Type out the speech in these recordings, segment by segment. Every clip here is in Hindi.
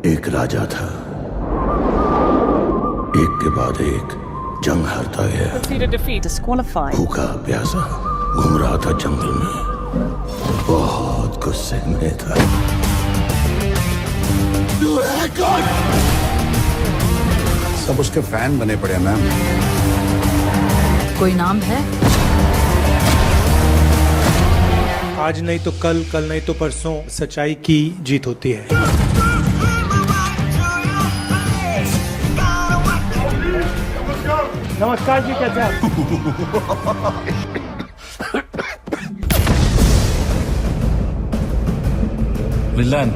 एक राजा था, एक के बाद एक जंग हारता गया, Disqualified. भूखा प्यासा घूम रहा था जंगल में, बहुत गुस्से में था। सब उसके फैन बने पड़े मैम। कोई नाम है? आज नहीं तो कल, कल नहीं तो परसों सच्चाई की जीत होती है। नमस्कार जी, कैसे हैं आप? विलन,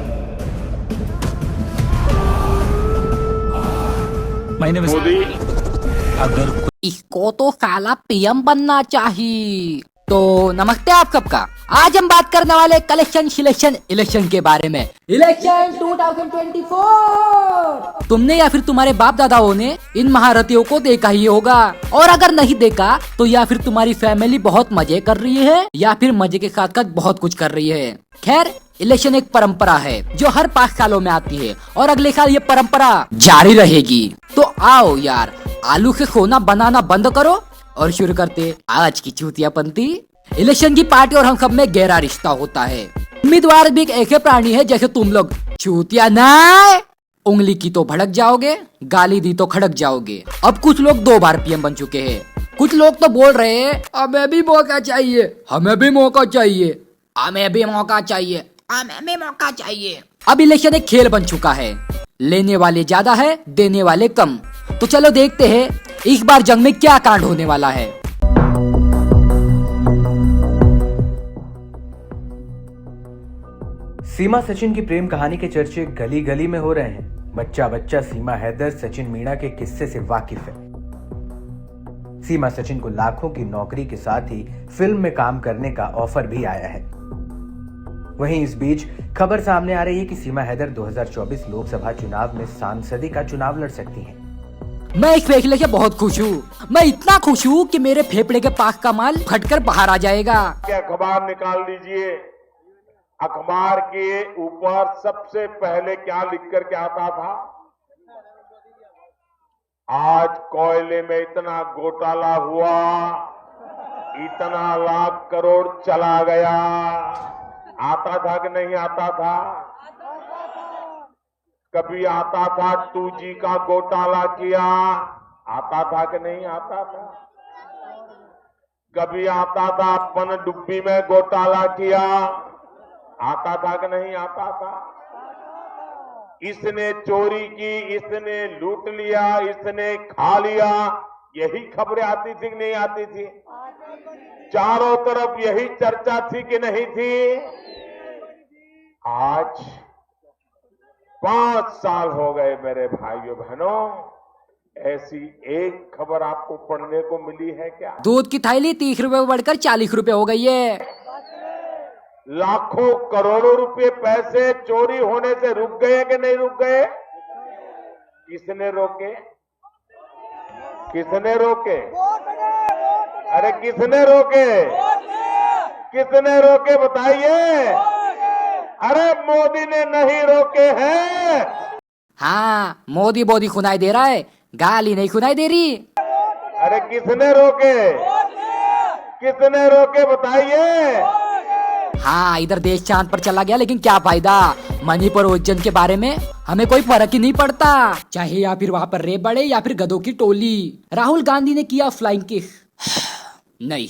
माय नेम इज अगर इसको तो साला पीएम बनना चाहिए। तो नमस्ते आप सबका। आज हम बात करने वाले कलेक्शन सिलेक्शन इलेक्शन के बारे में। इलेक्शन 2024। तुमने या फिर तुम्हारे बाप दादाओं ने इन महारथियों को देखा ही होगा, और अगर नहीं देखा तो या फिर तुम्हारी फैमिली बहुत मजे कर रही है या फिर मजे के साथ साथ बहुत कुछ कर रही है। खैर, इलेक्शन एक परंपरा है जो हर 5 सालों में आती है और अगले साल ये परंपरा जारी रहेगी। तो आओ यार, आलू से सोना बनाना बंद करो और शुरू करते आज की चूतियापंती। इलेक्शन की पार्टी और हम सब में गहरा रिश्ता होता है। उम्मीदवार भी एक ऐसे प्राणी है जैसे तुम लोग। चूतिया ना, उंगली की तो भड़क जाओगे, गाली दी तो खड़क जाओगे। अब कुछ लोग 2 बार पीएम बन चुके हैं। कुछ लोग तो बोल रहे हैं हमें भी मौका चाहिए, हमें भी मौका चाहिए, हमें भी मौका चाहिए, हमें भी मौका चाहिए। अब इलेक्शन एक खेल बन चुका है। लेने वाले ज्यादा है, देने वाले कम। तो चलो देखते हैं इस बार जंग में क्या कांड होने वाला है। सीमा सचिन की प्रेम कहानी के चर्चे गली गली में हो रहे हैं। बच्चा बच्चा सीमा हैदर सचिन मीणा के किस्से से वाकिफ है। सीमा सचिन को लाखों की नौकरी के साथ ही फिल्म में काम करने का ऑफर भी आया है। वहीं इस बीच खबर सामने आ रही है कि सीमा हैदर 2024 लोकसभा चुनाव में सांसदी का चुनाव लड़ सकती हैं। मैं इस फैसले से बहुत खुश हूँ। मैं इतना खुश हूँ कि मेरे फेफड़े के पास का माल फटकर बाहर आ जाएगा। अखबार निकाल लीजिए, अखबार के ऊपर सबसे पहले क्या लिख कर के आता था? आज कोयले में इतना घोटाला हुआ, इतना लाख करोड़ चला गया। आता था कि नहीं आता था? कभी आता था 2G का घोटाला किया, आता था कि नहीं आता था? कभी आता था पनडुब्बी में घोटाला किया, आता था कि नहीं आता था? इसने चोरी की, इसने लूट लिया, इसने खा लिया, यही खबरें आती थी कि नहीं आती थी? चारों तरफ यही चर्चा थी कि नहीं थी? आज 5 साल हो गए मेरे भाइयों बहनों, ऐसी एक खबर आपको पढ़ने को मिली है क्या? दूध की थैली 30 रुपए बढ़कर 40 रुपए हो गई है। लाखों करोड़ों रुपए पैसे चोरी होने से रुक गए कि नहीं रुक गए? किसने रोके? किसने रोके? अरे किसने रोके? किसने रोके बताइए? अरे मोदी ने नहीं रोके हैं। हाँ, मोदी बोदी सुनाई दे रहा है, गाली नहीं सुनाई दे रही। अरे किसने रोके? किसने रोके बताइए? हाँ, इधर देश चांद पर चला गया, लेकिन क्या फायदा। मणिपुर उज्जैन के बारे में हमें कोई फर्क ही नहीं पड़ता, चाहे या फिर वहाँ पर रेप बढ़े या फिर गधों की टोली। राहुल गांधी ने किया फ्लाइंग किस। नहीं,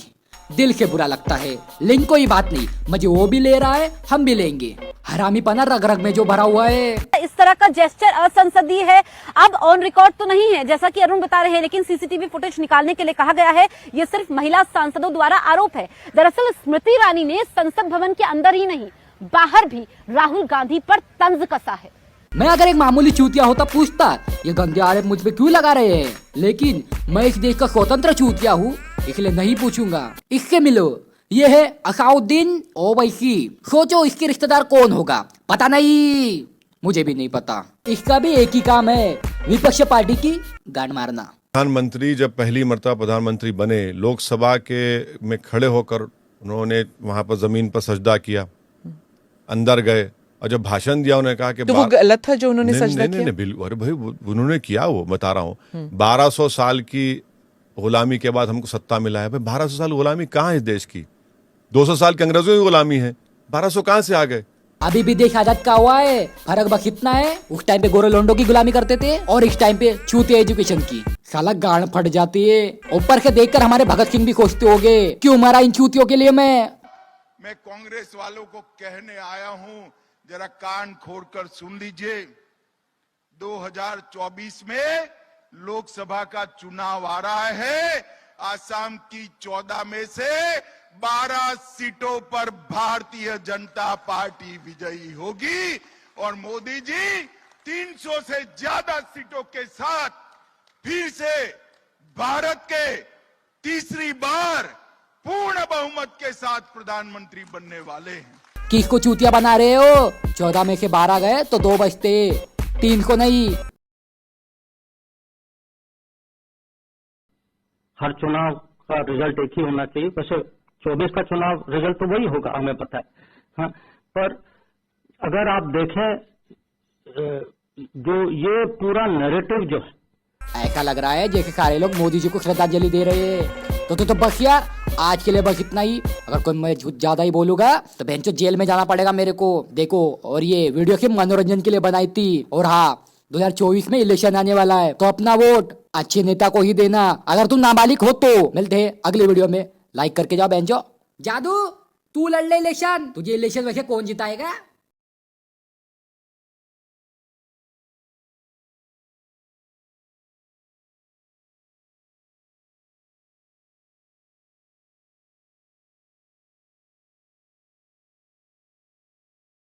दिल से बुरा लगता है, लेकिन कोई बात नहीं, मजे वो भी ले रहा है, हम भी लेंगे। हरामीपना रग रग में जो भरा हुआ है। इस तरह का जेस्चर असंसदीय है। अब ऑन रिकॉर्ड तो नहीं है जैसा कि अरुण बता रहे हैं, लेकिन सीसीटीवी फुटेज निकालने के लिए कहा गया है। ये सिर्फ महिला सांसदों द्वारा आरोप है। दरअसल स्मृति ईरानी ने संसद भवन के अंदर ही नहीं, बाहर भी राहुल गांधी पर तंज कसा है। मैं अगर एक मामूली चूतिया होता पूछता ये गंदे आरोप मुझ पे क्यों लगा रहे हैं, लेकिन मैं इस देश का स्वतंत्र चूतिया हूँ, इसलिए नहीं पूछूंगा। इससे मिलो, ये है असाउद्दीन ओवैसी। सोचो इसके रिश्तेदार कौन होगा? पता नहीं, मुझे भी नहीं पता। इसका भी एक ही काम है, विपक्ष पार्टी की गांड मारना। प्रधानमंत्री जब पहली मर्तबा प्रधानमंत्री बने, लोकसभा के में खड़े होकर उन्होंने वहां पर जमीन पर सजदा किया, अंदर गए और जब भाषण दिया उन्होंने कहा कि तो वो गलत था जो उन्होंने नहीं, सजदा नहीं, किया? नहीं, बिल्कुल, अरे भाई उन्होंने किया, वो बता रहा हूँ 1200 साल की गुलामी के बाद हमको सत्ता मिला है। भाई 1200 साल गुलामी कहाँ है इस देश की? 200 साल की अंग्रेजों की गुलामी है, 1200 कहाँ से आ गए? अभी भी देश आजाद का हुआ है, फर्क बस इतना है, उस टाइम पे गोरे लोंडो की गुलामी करते थे और इस टाइम पे चूतिया एजुकेशन की। साला गांड फट जाती है। ऊपर के देखकर हमारे भगत सिंह भी सोचते होंगे क्यों मारा इन चूतियों के लिए। मैं कांग्रेस वालों को कहने आया हूं, जरा कान खोलकर सुन लीजिए। 2024 में लोकसभा का चुनाव आ रहा है। आसाम की 14 में से 12 सीटों पर भारतीय जनता पार्टी विजयी होगी और मोदी जी 300 से ज्यादा सीटों के साथ फिर से भारत के तीसरी बार पूर्ण बहुमत के साथ प्रधानमंत्री बनने वाले हैं। किसको चूतिया बना रहे हो? 14 में से 12 गए तो 2 बचते, 3 को नहीं। हर चुनाव का रिजल्ट एक ही होना चाहिए। वैसे 24 का चुनाव रिजल्ट तो वही होगा, हमें पता है। हाँ, पर अगर आप देखें जो ये पूरा नैरेटिव जो है, ऐसा लग रहा है जैसे सारे लोग मोदी जी को श्रद्धांजलि दे रहे हैं। तो बस यार, आज के लिए बस इतना ही। अगर कोई मैं ज्यादा ही बोलूंगा तो बेंचो जेल में जाना पड़ेगा मेरे को। देखो, और ये वीडियो सिर्फ मनोरंजन के लिए बनाई थी। और हाँ, 2024 में इलेक्शन आने वाला है तो अपना वोट अच्छे नेता को ही देना। अगर तुम नाबालिग हो तो मिलते हैं अगले वीडियो में। लाइक करके जाओ बेंचो। जादू, तू लड़ ले इलेक्शन। तुझे इलेक्शन वैसे कौन जिताएगा?